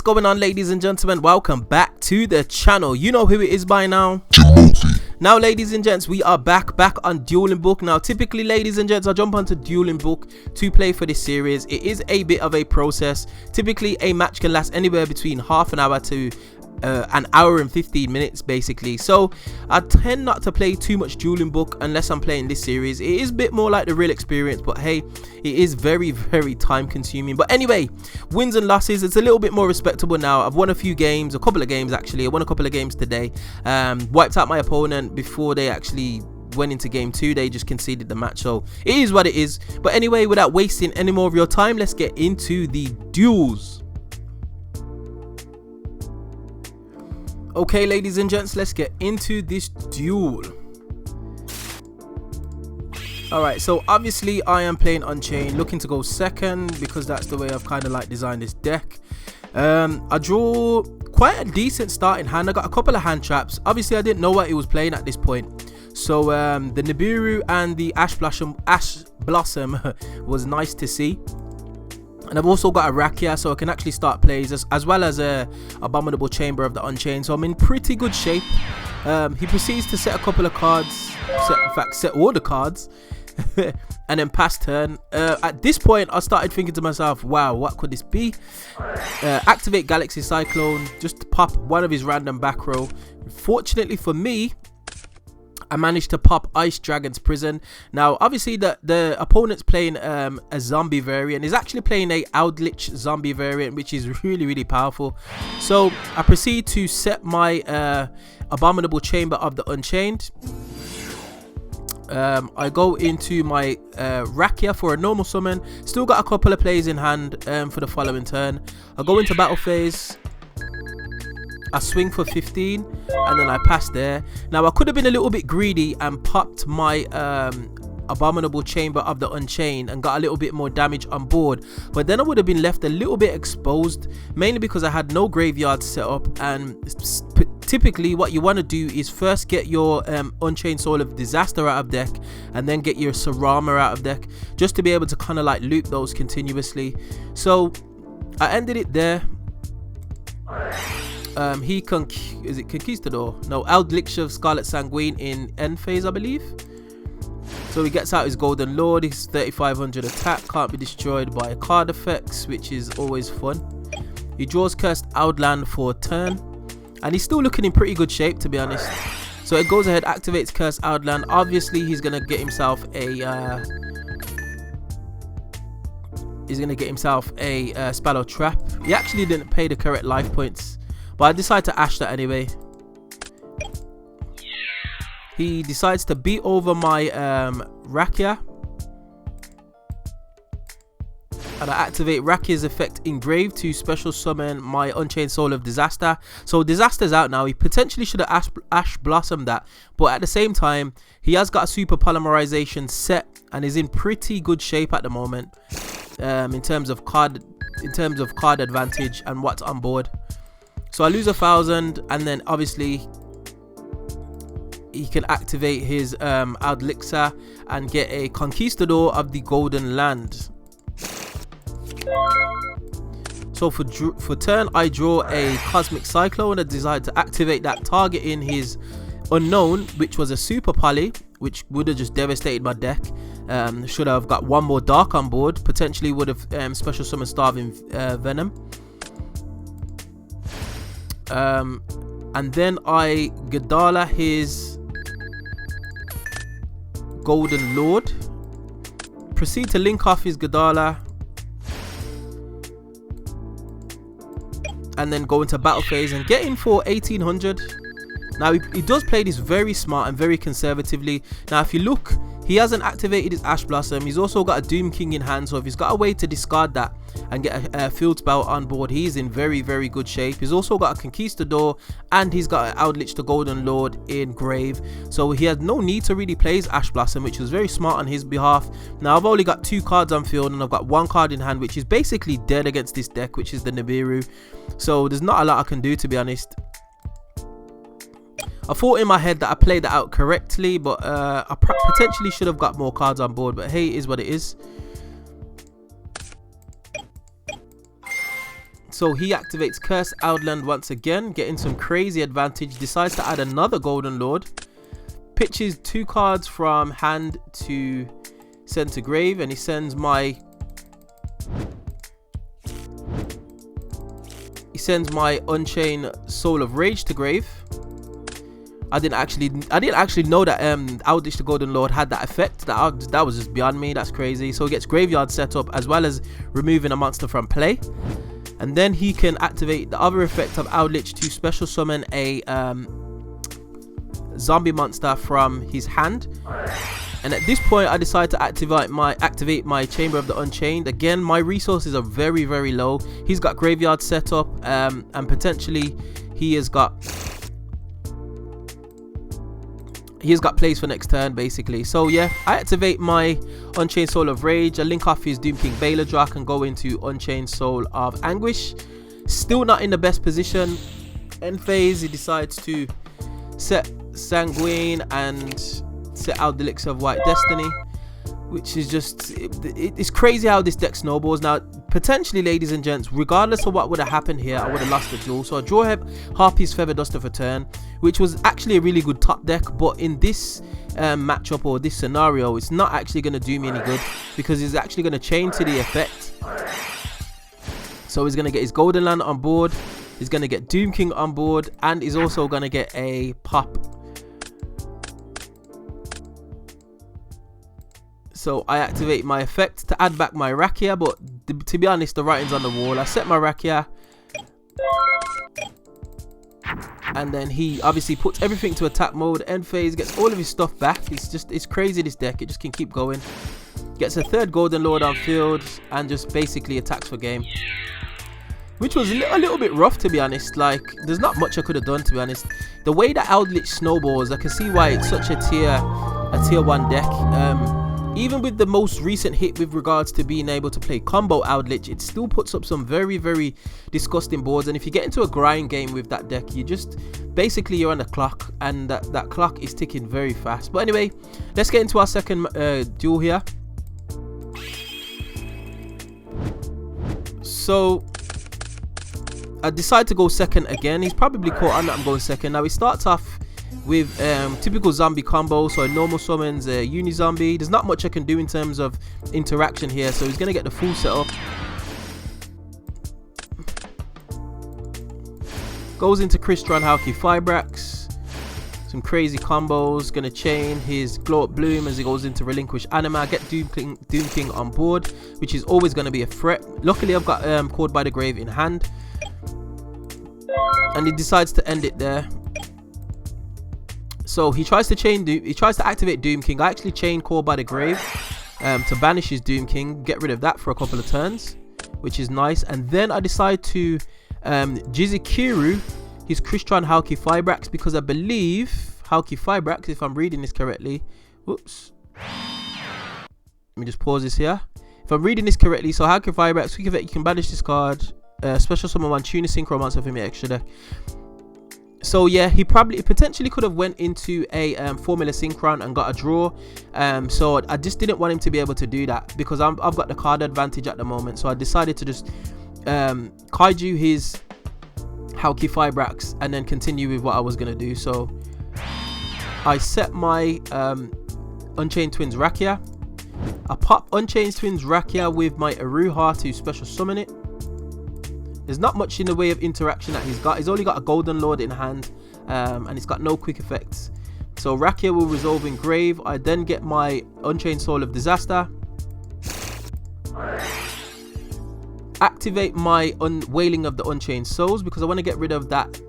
What's going on, ladies and gentlemen? Welcome back to the channel. You know who it is by now. Now, ladies and gents, we are back on Dueling Book. Now, typically, ladies and gents, I jump onto Dueling Book to play for this series. It is a bit of a process. Typically, a match can last anywhere between half an hour to an hour and 15 minutes, basically. So I tend not to play too much Dueling Book unless I'm playing this series. It is a bit more like the real experience, but hey, it is very time consuming. But anyway, wins and losses, it's a little bit more respectable now. I've won a few games, a couple of games actually. I won a couple of games today. Wiped out my opponent before they actually went into game 2. They just conceded the match, so it is what it is. But anyway, without wasting any more of your time, let's get into the duels. Okay, ladies and gents, let's get into this duel. Alright, so obviously I am playing Unchained, looking to go second because that's the way I've kind of like designed this deck. I draw quite a decent starting hand. I got a couple of hand traps. Obviously I didn't know what he was playing at this point. So the Nibiru and the Ash Blossom was nice to see. And I've also got a Rakia, so I can actually start plays as well as a Abominable Chamber of the Unchained. So I'm in pretty good shape. He proceeds to set a couple of cards, set all the cards, and then pass turn. At this point, I started thinking to myself, wow, what could this be? Activate Galaxy Cyclone, just to pop one of his random back row. Fortunately for me, I managed to pop Ice Dragon's Prison. Now, obviously, the opponent's playing a zombie variant. He's actually playing a Eldritch zombie variant, which is really powerful. So, I proceed to set my Abominable Chamber of the Unchained. I go into my Rakia for a normal summon. Still got a couple of plays in hand for the following turn. I go into battle phase. I swing for 15 and then I pass there. Now I could have been a little bit greedy and popped my Abominable Chamber of the Unchained and got a little bit more damage on board, but then I would have been left a little bit exposed, mainly because I had no graveyard set up. And typically what you want to do is first get your Unchained Soul of Disaster out of deck and then get your Sarama out of deck, just to be able to kind of like loop those continuously. So I ended it there. Is it Conquistador? No, Eldritch of Scarlet Sanguine in end phase, I believe. So he gets out his Golden Lord. His 3500 attack can't be destroyed by card effects, which is always fun. He draws Cursed Outland for a turn, and he's still looking in pretty good shape, to be honest. So it goes ahead, activates Cursed Outland. Obviously, he's gonna get himself a Spallow Trap. He actually didn't pay the correct life points, but I decided to ash that anyway. He decides to beat over my Rakia. And I activate Rakia's effect Engrave to special summon my Unchained Soul of Disaster. So Disaster's out now. He potentially should have Ash Blossomed that, but at the same time, he has got a Super Polymerization set and is in pretty good shape at the moment in terms of card advantage and what's on board. So I lose 1,000, and then obviously he can activate his Eldritch and get a Conquistador of the Golden Land. So for turn, I draw a Cosmic Cyclone. I decide to activate that, targeting his Unknown, which was a Super Poly, which would have just devastated my deck. Should have got one more Dark on board. Potentially would have special summoned Starving Venom. And then I Gadala his Golden Lord. Proceed to link off his Gadala. And then go into battle phase and get in for 1800. Now he does play this very smart and very conservatively. Now if you look, he hasn't activated his Ash Blossom. He's also got a Doom King in hand, so if he's got a way to discard that and get a field spell on board, he's in very good shape. He's also got a Conquistador, and he's got an Eldritch the Golden Lord in grave, so he has no need to really play his Ash Blossom, which was very smart on his behalf. Now I've only got 2 cards on field, and I've got 1 card in hand, which is basically dead against this deck, which is the Nibiru. So there's not a lot I can do, to be honest. I thought in my head that I played that out correctly, but I potentially should have got more cards on board, but hey, it is what it is. So he activates Curse Outland once again, getting some crazy advantage. Decides to add another Golden Lord. Pitches 2 cards from hand to send to grave, and he sends my Unchained Soul of Rage to grave. I didn't actually know that Outditch the Golden Lord had that effect. That was just beyond me. That's crazy. So he gets graveyard set up as well as removing a monster from play, and then he can activate the other effect of Outditch to special summon a zombie monster from his hand. And at this point, I decide to activate my Chamber of the Unchained. Again, my resources are very, very low. He's got graveyard set up, and potentially he has got plays for next turn, basically. So yeah, I activate my Unchained Soul of Rage. I link off his Doom King Baladrak and go into Unchained Soul of Anguish. Still not in the best position. End phase, he decides to set Sanguine and set out the Elixir of White Destiny, which is just it's crazy how this deck snowballs. Now potentially, ladies and gents, regardless of what would have happened here, I would have lost the duel. So I draw Harpy's Feather Duster for turn, which was actually a really good top deck, but in this matchup or this scenario, it's not actually going to do me any good, because he's actually going to chain to the effect. So he's going to get his Golden Land on board, he's going to get Doom King on board, and he's also going to get a pop. So I activate my effect to add back my Rakia, but to be honest, the writing's on the wall. I set my Rakia, and then he obviously puts everything to attack mode. End phase, gets all of his stuff back. It's crazy, this deck. It just can keep going. Gets a 3rd Golden Lord on field and just basically attacks for game, which was a little bit rough, to be honest. Like, there's not much I could have done, to be honest. The way that Outditch snowballs, I can see why it's such a tier 1 deck. Even with the most recent hit with regards to being able to play combo Outditch, it still puts up some very, very disgusting boards. And if you get into a grind game with that deck, you just basically you're on the clock, and that clock is ticking very fast. But anyway, let's get into our second duel here. So I decide to go second again. He's probably caught on that I'm going second. Now he starts off with typical zombie combo, so a normal summons a uni zombie. There's not much I can do in terms of interaction here, so he's gonna get the full setup. Goes into Crystron Hauki Fibrax, some crazy combos. Gonna chain his Glow Up Bloom as he goes into Relinquish Anima. Get Doom King on board, which is always gonna be a threat. Luckily I've got Called by the Grave in hand, and he decides to end it there. So he tries to activate Doom King. I actually chain Called by the Grave to banish his Doom King, get rid of that for a couple of turns, which is nice. And then I decide to Jizikiru his Crystron Hauki Fibrax, because I believe Hauki Fibrax, if I'm reading this correctly, whoops, let me just pause this here. If I'm reading this correctly, so Hauki Fibrax, quick effect, you can banish this card, special summon 1 Tuna Synchro monster from your extra deck. So yeah, he potentially could have went into a Formula Synchron and got a draw. So I just didn't want him to be able to do that, because I've got the card advantage at the moment. So I decided to just kaiju his Hauki Fibrax and then continue with what I was going to do. So I set my Unchained Twins Rakia. I pop Unchained Twins Rakia with my Aruha to special summon it. There's not much in the way of interaction that he's got. He's only got a Golden Lord in hand, and it's got no quick effects. So Rakia will resolve in grave. I then get my Unchained Soul of Disaster. Activate my Wailing of the Unchained Souls, because I want to get rid of that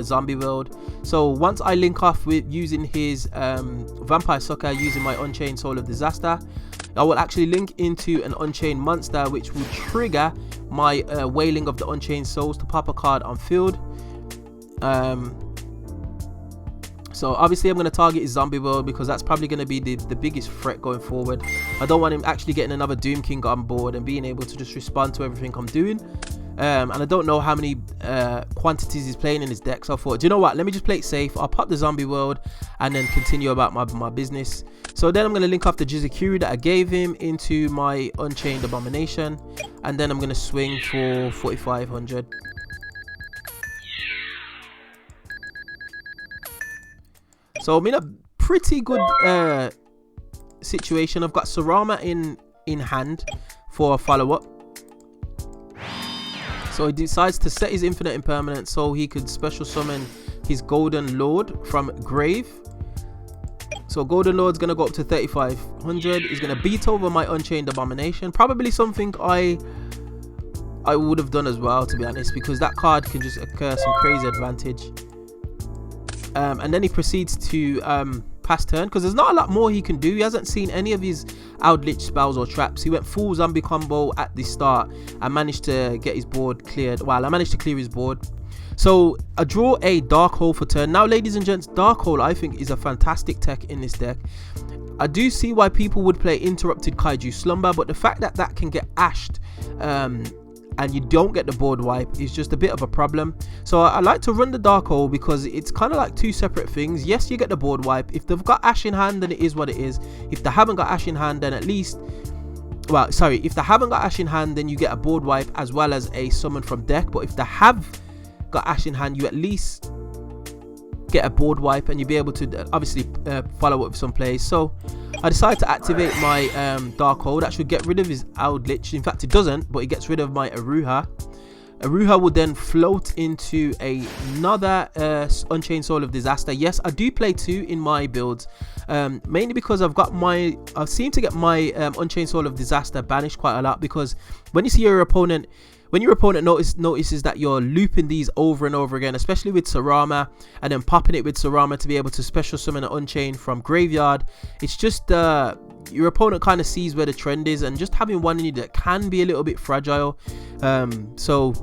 zombie world. So once I link off with using his Vampire Sucker using my Unchained Soul of Disaster, I will actually link into an Unchained monster, which will trigger my Wailing of the Unchained Souls to pop a card on field. So obviously I'm going to target his zombie world, because that's probably going to be the biggest threat going forward. I don't want him actually getting another Doom King on board and being able to just respond to everything I'm doing. and I don't know how many quantities he's playing in his deck. So I thought, do you know what, let me just play it safe. I'll pop the zombie world and then continue about my business. So then I'm going to link off the Jizukiri that I gave him into my Unchained Abomination, and then I'm going to swing for 4500. So I'm in a pretty good situation. I've got Sarama in hand for a follow-up. So he decides to set his infinite impermanence so he could special summon his Golden Lord from grave. So Golden Lord's going to go up to 3500. He's going to beat over my Unchained Abomination. Probably something I would have done as well, to be honest, because that card can just occur some crazy advantage. And then he proceeds to pass turn, because there's not a lot more he can do. He hasn't seen any of his Outlich spells or traps. He went full zombie combo at the start and managed to get his board cleared. Well, I managed to clear his board. So I draw a Dark Hole for turn. Now, ladies and gents, Dark Hole I think is a fantastic tech in this deck. I do see why people would play Interrupted Kaiju Slumber, but the fact that that can get ashed and you don't get the board wipe is just a bit of a problem. So I like to run the Dark Hole because it's kind of like two separate things. Yes, you get the board wipe. If they've got Ash in hand, then it is what it is. If they haven't got Ash in hand, then at least, well, sorry, if they haven't got Ash in hand, then you get a board wipe as well as a summon from deck. But if they have got Ash in hand, you at least get a board wipe and you'll be able to obviously follow up with some plays. So I decided to activate my Dark Hole. That should get rid of his Outlich. In fact, it doesn't, but it gets rid of my Aruha. Aruha will then float into another Unchained Soul of Disaster. Yes, I do play two in my builds, mainly because I seem to get my Unchained Soul of Disaster banished quite a lot, because when you see your opponent, when your opponent notices that you're looping these over and over again, especially with Sarama, and then popping it with Sarama to be able to special summon an Unchained from graveyard, it's just your opponent kind of sees where the trend is, and just having one in you that can be a little bit fragile. So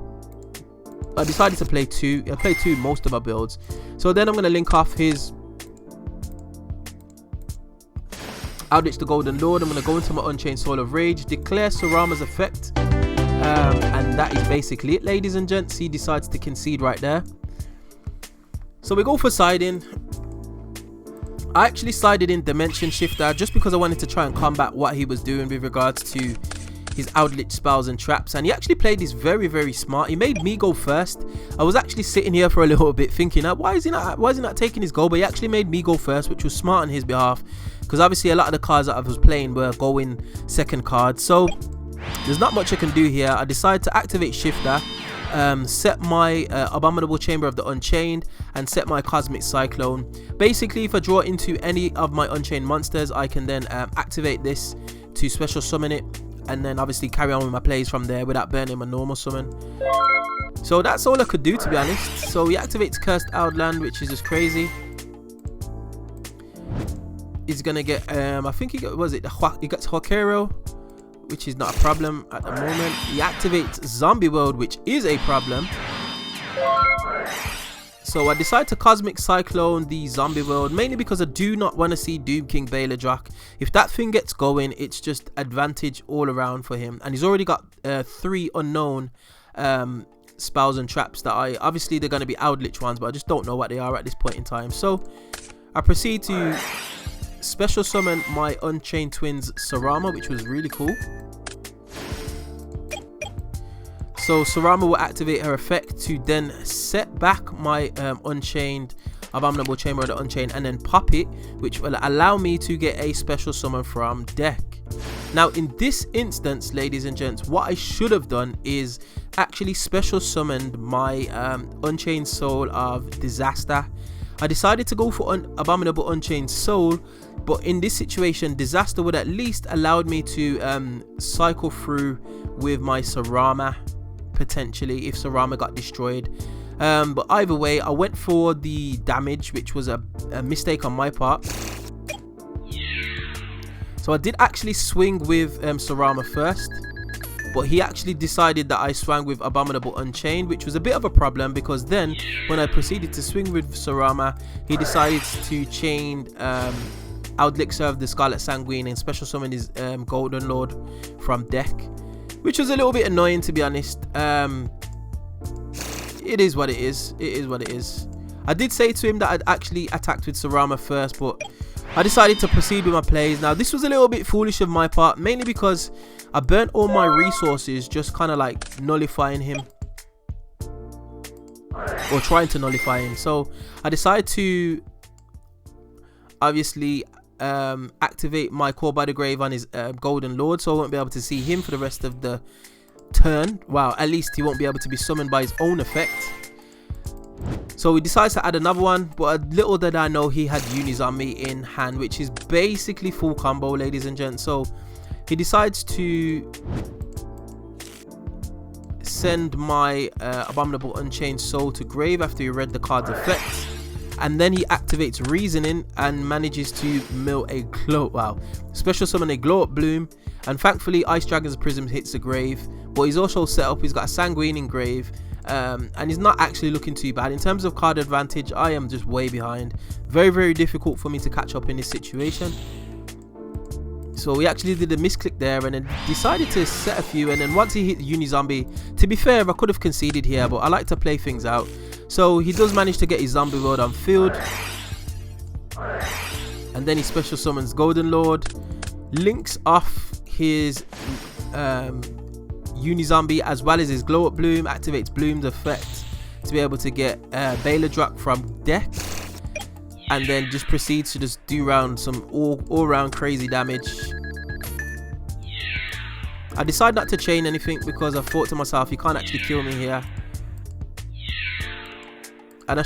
I decided to play two. I play two in most of my builds. So then I'm going to link off his Outlich the Golden Lord. I'm going to go into my Unchained Soul of Rage, declare Sarama's effect. And that is basically it, ladies and gents. He decides to concede right there. So we go for siding. I actually sided in Dimension Shifter just because I wanted to try and combat what he was doing with regards to his Outlich spells and traps, and he actually played this very, very smart. He made me go first. I was actually sitting here for a little bit thinking, why is he not taking his go? But he actually made me go first, which was smart on his behalf, because obviously a lot of the cards that I was playing were going second cards. So there's not much I can do here. I decided to activate Shifter, set my Abominable Chamber of the Unchained, and set my Cosmic Cyclone. Basically, if I draw into any of my Unchained monsters, I can then activate this to special summon it, and then obviously carry on with my plays from there without burning my normal summon. So that's all I could do, to be honest. So he activates Cursed Outland, which is just crazy. He's gonna get I think he gets Hokero, which is not a problem at the moment. He activates Zombie World, which is a problem. So I decide to Cosmic Cyclone the Zombie World, mainly because I do not want to see Doom King Baladrock. If that thing gets going, it's just advantage all around for him. And he's already got 3 unknown spells and traps that obviously they're going to be Outlich ones, but I just don't know what they are at this point in time. So I proceed to special summon my Unchained Twins Sarama, which was really cool. So Sarama will activate her effect to then set back my Unchained Abominable Chamber of the Unchained and then pop it, which will allow me to get a special summon from deck. Now in this instance, ladies and gents, what I should have done is actually special summoned my Unchained Soul of Disaster. I decided to go for Abominable Unchained Soul, but in this situation, Disaster would at least allowed me to cycle through with my Sarama, potentially, if Sarama got destroyed. But either way, I went for the damage, which was a mistake on my part. So I did actually swing with Sarama first, but he actually decided that I swung with Abominable Unchained, which was a bit of a problem, because then when I proceeded to swing with Sarama, he decided to chain Elixir of the Scarlet Sanguine and special summon his Golden Lord from deck. which was a little bit annoying, to be honest. It is what it is. It is what it is. I did say to him that I'd actually attacked with Sarama first, but I decided to proceed with my plays. Now, this was a little bit foolish of my part, mainly because I burnt all my resources just kind of like nullifying him, or trying to nullify him. So I decided to obviously activate my Call by the Grave on his Golden Lord, so I won't be able to see him for the rest of the turn. Wow, at least he won't be able to be summoned by his own effect. So he decides to add another one, but little did I know he had Unizombie in hand, which is basically full combo, ladies and gents. So he decides to send my Abominable Unchained Soul to grave after he read the card's effects, and then he activates Reasoning and manages to mill a special summon a Glow Up Bloom, and thankfully Ice Dragon's Prism hits the grave. But he's also set up, he's got a Sanguine in grave, and he's not actually looking too bad. In terms of card advantage, I am just way behind. Very difficult for me to catch up in this situation. So we actually did a misclick there, and then decided to set a few, and then once he hit the Unizombie, to be fair, I could have conceded here, but I like to play things out. So he does manage to get his Zombie World on field, and then he special summons Golden Lord, links off his Unizombie as well as his Glow Up Bloom, activates Bloom's effect to be able to get Baladrock from deck, and then just proceeds to just do round some all round crazy damage. I decide not to chain anything because I thought to myself, you can't actually kill me here. And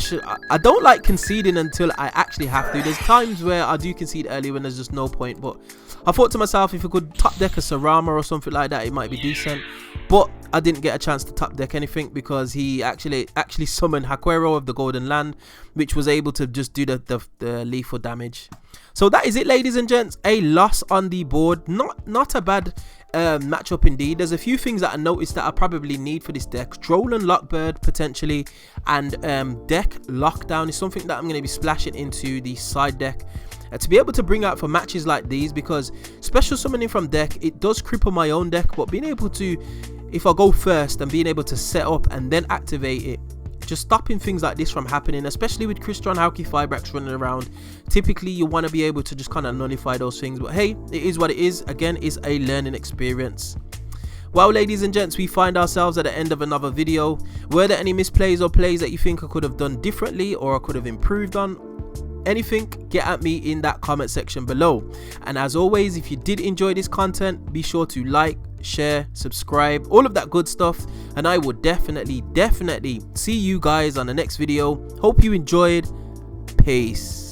I don't like conceding until I actually have to. There's times where I do concede early when there's just no point, but I thought to myself, if I could top deck a Sarama or something like that, it might be decent. But I didn't get a chance to top deck anything because he actually summoned Hakuero of the Golden Land, which was able to just do the lethal damage. So that is it, ladies and gents. A loss on the board. Not a bad matchup indeed. There's a few things that I noticed that I probably need for this deck. Droll and Lockbird potentially, and deck Lockdown is something that I'm going to be splashing into the side deck to be able to bring out for matches like these, because special summoning from deck, it does cripple my own deck, but being able to, if I go first and being able to set up and then activate it, just stopping things like this from happening, especially with Crystron, Hauki, Fibrax running around. Typically you want to be able to just kind of nullify those things, but hey, it is what it is. Again, it's a learning experience. Well, ladies and gents, we find ourselves at the end of another video. Were there any misplays or plays that you think I could have done differently or I could have improved on? Anything, get at me in that comment section below. And as always, if you did enjoy this content, be sure to like, share, subscribe, all of that good stuff, and I will definitely see you guys on the next video. Hope you enjoyed. Peace.